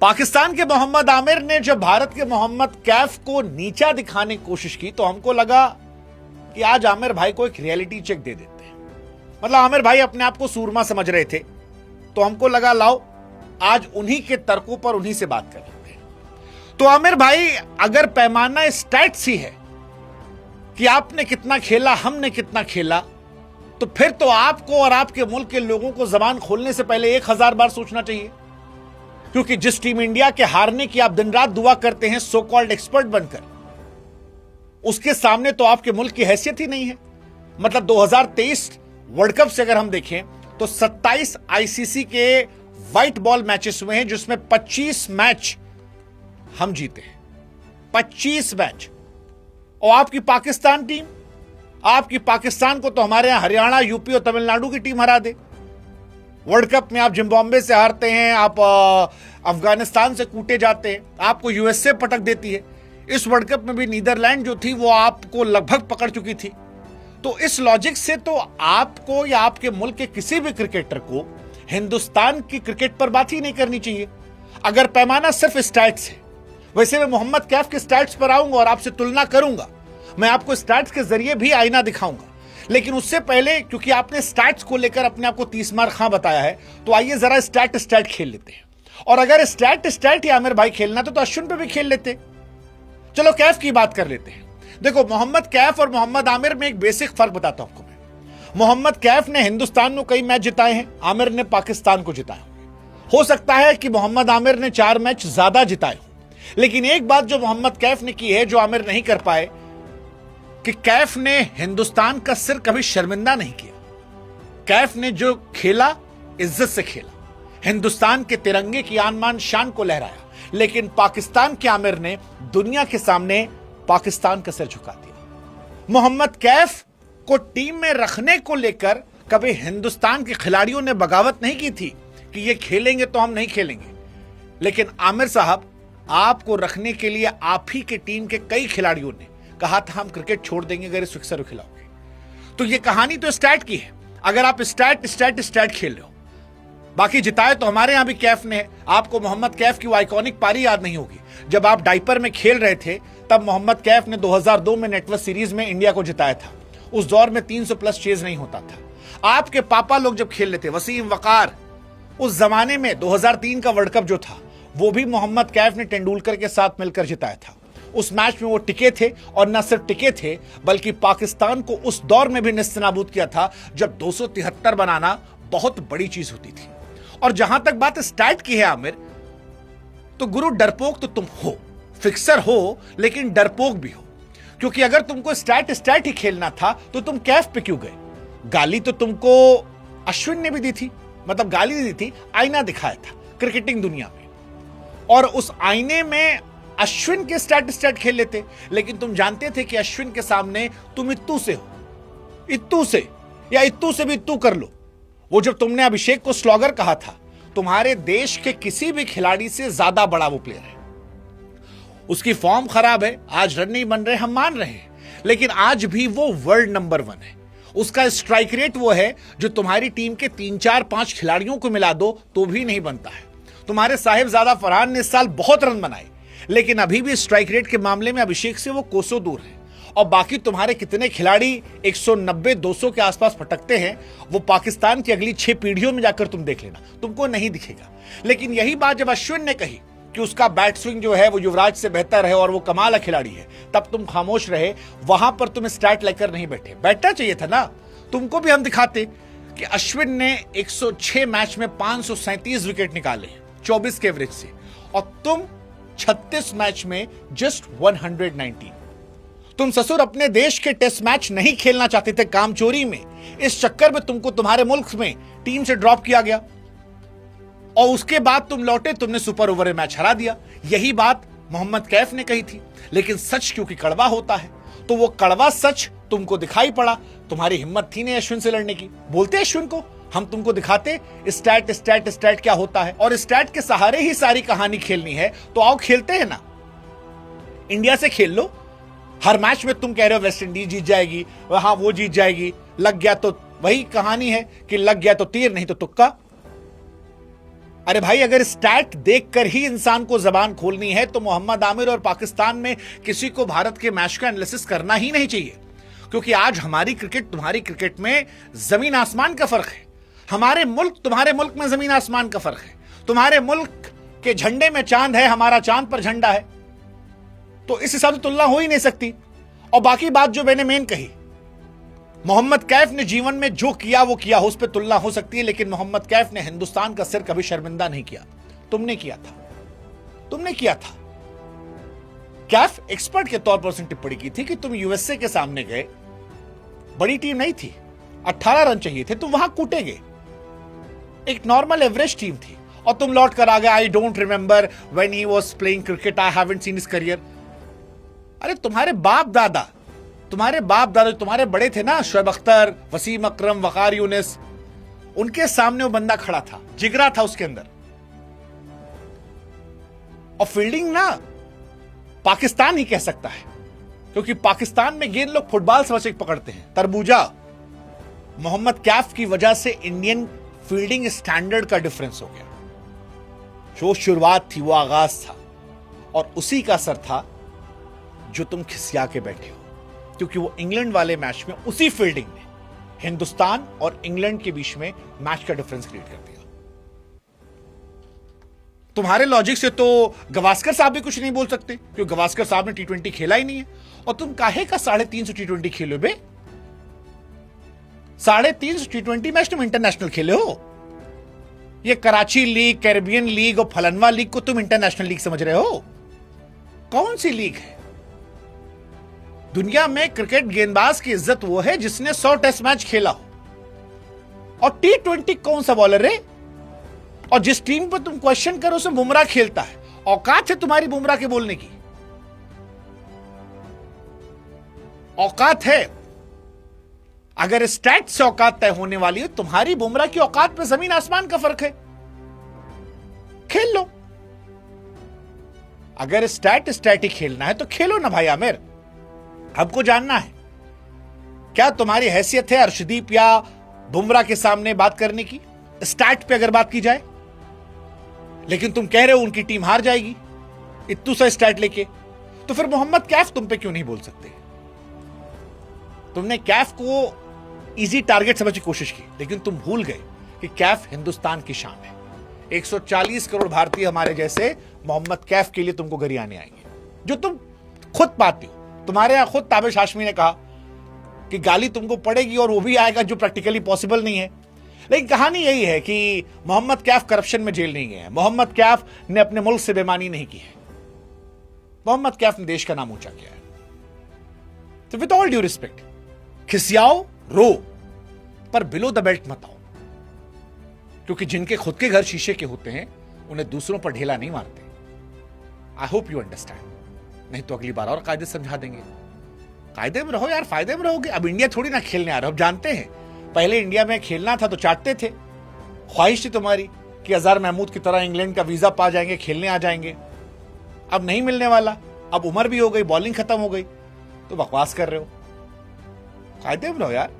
पाकिस्तान के मोहम्मद आमिर ने जब भारत के मोहम्मद कैफ को नीचा दिखाने की कोशिश की तो हमको लगा कि आज आमिर भाई को एक रियलिटी चेक दे देते हैं। मतलब आमिर भाई अपने आप को सूरमा समझ रहे थे, तो हमको लगा लाओ आज उन्हीं के तर्कों पर उन्हीं से बात कर लेते हैं। तो आमिर भाई, अगर पैमाना स्टैट्स ही है कि आपने कितना खेला, हमने कितना खेला, तो फिर तो आपको और आपके मुल्क के लोगों को जबान खोलने से पहले 1000 बार सोचना चाहिए। क्योंकि जिस टीम इंडिया के हारने की आप दिन रात दुआ करते हैं सो कॉल्ड एक्सपर्ट बनकर, उसके सामने तो आपके मुल्क की हैसियत ही नहीं है। मतलब 2023 वर्ल्ड कप से अगर हम देखें तो 27 आईसीसी के व्हाइट बॉल मैचेस हुए हैं, जिसमें 25 मैच हम जीते हैं, 25 मैच। और आपकी पाकिस्तान टीम, आपकी पाकिस्तान को तो हमारे यहां हरियाणा, यूपी और तमिलनाडु की टीम हरा दे। वर्ल्ड कप में आप जिम्बाब्वे से हारते हैं, आप अफगानिस्तान से कूटे जाते हैं, आपको यूएसए पटक देती है। इस वर्ल्ड कप में भी नीदरलैंड जो थी वो आपको लगभग पकड़ चुकी थी। तो इस लॉजिक से तो आपको या आपके मुल्क के किसी भी क्रिकेटर को हिंदुस्तान की क्रिकेट पर बात ही नहीं करनी चाहिए, अगर पैमाना सिर्फ स्टैट्स है। वैसे मैं मोहम्मद कैफ के स्टैट्स पर आऊंगा और आपसे तुलना करूंगा, मैं आपको स्टैट्स के जरिए भी आईना दिखाऊंगा। लेकिन उससे पहले, क्योंकि आपने स्टैट्स को लेकर अपने आप को 30 मार खां बताया है, तो आइए जरा स्टैट खेल लेते हैं। और अगर स्टैट ही आमिर भाई खेलना तो अश्विन पे भी खेल लेते। चलो कैफ की बात कर लेते हैं। देखो, मोहम्मद कैफ और मोहम्मद आमिर में एक बेसिक फर्क बताता हूं आपको मैं। मोहम्मद कैफ ने हिंदुस्तान में कई मैच जिताए हैं, आमिर ने पाकिस्तान को जिताया। हो सकता है कि मोहम्मद आमिर ने 4 मैच ज्यादा जिताए हों, लेकिन एक बात जो मोहम्मद कैफ ने की है जो आमिर नहीं कर पाए, कि कैफ ने हिंदुस्तान का सिर कभी शर्मिंदा नहीं किया। कैफ ने जो खेला इज्जत से खेला, हिंदुस्तान के तिरंगे की आन मान शान को लहराया। लेकिन पाकिस्तान के आमिर ने दुनिया के सामने पाकिस्तान का सिर झुका दिया। मोहम्मद कैफ को टीम में रखने को लेकर कभी हिंदुस्तान के खिलाड़ियों ने बगावत नहीं की थी कि ये खेलेंगे तो हम नहीं खेलेंगे। लेकिन आमिर साहब, आपको रखने के लिए आप ही के टीम के कई खिलाड़ियों ने कहा था हम क्रिकेट छोड़ देंगे अगर इस फिक्सर को खिलाओगे। तो ये कहानी तो स्टैट की है। अगर आप स्टैट खेल रहे हो, बाकी जिताए तो हमारे यहां भी कैफ ने। आपको मोहम्मद कैफ की वो आइकॉनिक पारी याद नहीं होगी, जब आप डाइपर में खेल रहे थे, तब मोहम्मद कैफ ने 2002 में नेटवर्क सीरीज में इंडिया को जिताया था। उस दौर में 300 प्लस चेज नहीं होता था। आपके पापा लोग जब खेल लेते, वसीम वकार, उस जमाने में 2003 का वर्ल्ड कप जो था वो भी मोहम्मद कैफ ने तेंदुलकर के साथ मिलकर जिताया था। उस मैच में वो टिके थे, और न सिर्फ टिके थे बल्कि पाकिस्तान को उस दौर में भी नेस्तनाबूद किया था जब 273 बनाना बहुत बड़ी चीज होती थी। और जहां तक बात स्टैट की है आमिर, तो गुरु डरपोक तो तुम हो, फिक्सर हो, लेकिन डरपोक भी हो। क्योंकि अगर तुमको स्टैट ही खेलना था तो तुम कैफ पे क्यों गए? गाली तो तुमको अश्विन ने भी दी थी, मतलब गाली नहीं दी थी, आईना दिखाया था क्रिकेटिंग दुनिया में, और उस आईने में अश्विन के स्टैट खेल लेते। लेकिन तुम जानते थे कि अश्विन के सामने तुम इत्तू से हो, इत्तू से, या इत्तू से भी इत्तू कर लो। वो जब तुमने अभिषेक को स्लॉगर कहा था, तुम्हारे देश के किसी भी खिलाड़ी से ज्यादा बड़ा वो प्लेयर है। उसकी फॉर्म खराब है, आज रन नहीं बन रहे, हम मान रहे हैं, लेकिन आज भी वो वर्ल्ड नंबर 1 है। उसका स्ट्राइक रेट वो है जो तुम्हारी टीम के 3, 4, 5 खिलाड़ियों को मिला दो तो भी नहीं बनता है। तुम्हारे साहिबजादा फरहान ने इस साल बहुत रन बनाए, लेकिन अभी भी स्ट्राइक रेट के मामले में अभिषेक से वो कोसों दूर है। और बाकी तुम्हारे कितने खिलाड़ी 190-200 के आसपास भटकते हैं, वो पाकिस्तान की अगली 6 पीढ़ियों में जाकर तुम देख लेना, तुमको नहीं दिखेगा। लेकिन यही बात जब अश्विन ने कही कि उसका बैट स्विंग जो है वो युवराज से बेहतर है और वो कमाल का खिलाड़ी है, तब तुम खामोश रहे। वहां पर तुम स्टैट लेकर नहीं बैठे, बैठना चाहिए था ना। तुमको भी हम दिखाते कि अश्विन ने 106 मैच में 537 विकेट निकाले 24 के एवरेज से, और तुम 36 मैच में जस्ट 119। तुम ससुर अपने देश के टेस्ट मैच नहीं खेलना चाहते थे कामचोरी में, इस चक्कर में तुमको तुम्हारे मुल्क में टीम से ड्रॉप किया गया, और उसके बाद तुम लौटे, तुमने सुपर ओवर में मैच हरा दिया। यही बात मोहम्मद कैफ ने कही थी। लेकिन सच क्योंकि कड़वा होता है, तो वो कड़वा सच तुमको दिखाई पड़ा। तुम्हारी हिम्मत थी नहीं अश्विन से लड़ने की। बोलते अश्विन को, हम तुमको दिखाते स्टैट क्या होता है, और स्टैट के सहारे ही सारी कहानी खेलनी है तो आओ खेलते हैं ना। इंडिया से खेल लो। हर मैच में तुम कह रहे हो वेस्ट इंडीज जीत जाएगी, हाँ वो जीत जाएगी, लग गया तो वही कहानी है कि लग गया तो तीर, नहीं तो तुक्का। अरे भाई, अगर स्टैट देखकर ही इंसान को जबान खोलनी है तो मोहम्मद आमिर और पाकिस्तान में किसी को भारत के मैच का एनालिसिस करना ही नहीं चाहिए, क्योंकि आज हमारी क्रिकेट तुम्हारी क्रिकेट में जमीन आसमान का फर्क है। हमारे मुल्क तुम्हारे मुल्क में जमीन आसमान का फर्क है। तुम्हारे मुल्क के झंडे में चांद है, हमारा चांद पर झंडा है, तो इस हिसाब से तुलना हो ही नहीं सकती। और बाकी बात जो मैंने मेन कही, मोहम्मद कैफ ने जीवन में जो किया वो किया, उस पर तुलना हो सकती है, लेकिन मोहम्मद कैफ ने हिंदुस्तान का सिर कभी शर्मिंदा नहीं किया। तुमने किया था, तुमने किया था। कैफ एक्सपर्ट के तौर पर उसने टिप्पणी की थी कि तुम यूएसए के सामने गए, बड़ी टीम नहीं थी, 18 रन चाहिए थे, तुम वहां कूटे गए, एक नॉर्मल एवरेज टीम थी, और तुम लौट कर आ गए। I don't remember when he was playing cricket, I haven't seen his career. अरे तुम्हारे बाप दादा तुम्हारे बड़े थे ना, शोएब अख्तर, वसीम अकरम, वकार यूनिस, उनके सामने वो बंदा खड़ा था, जिगरा था उसके अंदर। और फील्डिंग ना पाकिस्तान ही कह सकता है, क्योंकि पाकिस्तान में गेंद लोग फुटबॉल समझ के पकड़ते हैं, तरबूजा। मोहम्मद कैफ की वजह से इंडियन फील्डिंग स्टैंडर्ड का डिफरेंस हो गया। जो शुरुआत थी वो आगाज था, और उसी का असर था जो तुम खिसिया के बैठे हो, क्योंकि वो इंग्लैंड वाले मैच में उसी फील्डिंग ने हिंदुस्तान और इंग्लैंड के बीच में मैच का डिफरेंस क्रिएट कर दिया। तुम्हारे लॉजिक से तो गवास्कर साहब भी कुछ नहीं बोल सकते, क्योंकि गवास्कर साहब ने T20 खेला ही नहीं है, और तुम काहे का 350 T20 खेलो बे? 350 T20 मैच तुम इंटरनेशनल खेले हो। ये कराची लीग, कैरेबियन लीग और फलनवा लीग को तुम इंटरनेशनल लीग समझ रहे हो? कौन सी लीग है? दुनिया में क्रिकेट गेंदबाज की इज्जत वो है जिसने 100 टेस्ट मैच खेला हो, और T20 कौन सा बॉलर है? और जिस टीम पर तुम क्वेश्चन करो उसमें बुमराह खेलता है, औकात है तुम्हारी बुमराह के बोलने की? औकात है? अगर स्टैट से औकात तय होने वाली है, तुम्हारी बुमराह की औकात में जमीन आसमान का फर्क है। खेल लो। अगर स्टैट ही खेलना है तो खेलो ना भाई आमिर। हमको जानना है क्या तुम्हारी हैसियत है अर्शदीप या बुमराह के सामने बात करने की, स्टैट पे अगर बात की जाए। लेकिन तुम कह रहे हो उनकी टीम हार जाएगी इत्तू सा स्टैट लेके, तो फिर मोहम्मद कैफ तुम पे क्यों नहीं बोल सकते? तुमने कैफ को इजी टारगेट समझ की कोशिश की, लेकिन तुम भूल गए कि कैफ हिंदुस्तान की शान है। 140 करोड़ भारतीय हमारे जैसे मोहम्मद कैफ के लिए तुमको गरियाने आएंगे, जो तुम खुद पाते हो। तुम्हारे यहां खुद ताबिश हाशमी ने कहा कि गाली तुमको पड़ेगी, और वो भी आएगा जो प्रैक्टिकली पॉसिबल नहीं है। लेकिन कहानी यही है कि मोहम्मद कैफ करप्शन में जेल नहीं गए हैं। मोहम्मद कैफ ने अपने मुल्क से बेईमानी नहीं की है। मोहम्मद कैफ ने देश का नाम ऊंचा किया है। तो विद ऑल ड्यू रिस्पेक्ट, खिसियाओ, रो, पर बिलो द बेल्ट मत आओ, क्योंकि जिनके खुद के घर शीशे के होते हैं उन्हें दूसरों पर ढेला नहीं मारते। आई होप यू अंडरस्टैंड, नहीं तो अगली बार और कायदे समझा देंगे। कायदे में रहो यार, फायदे में रहोगे। अब इंडिया थोड़ी ना खेलने आ रहे हो, अब जानते हैं। पहले इंडिया में खेलना था तो चाटते थे। ख्वाहिश थी तुम्हारी कि अजहर महमूद की तरह इंग्लैंड का वीजा पा जाएंगे, खेलने आ जाएंगे। अब नहीं मिलने वाला, अब उम्र भी हो गई, बॉलिंग खत्म हो गई, तो बकवास कर रहे हो। कायदे में रहो यार।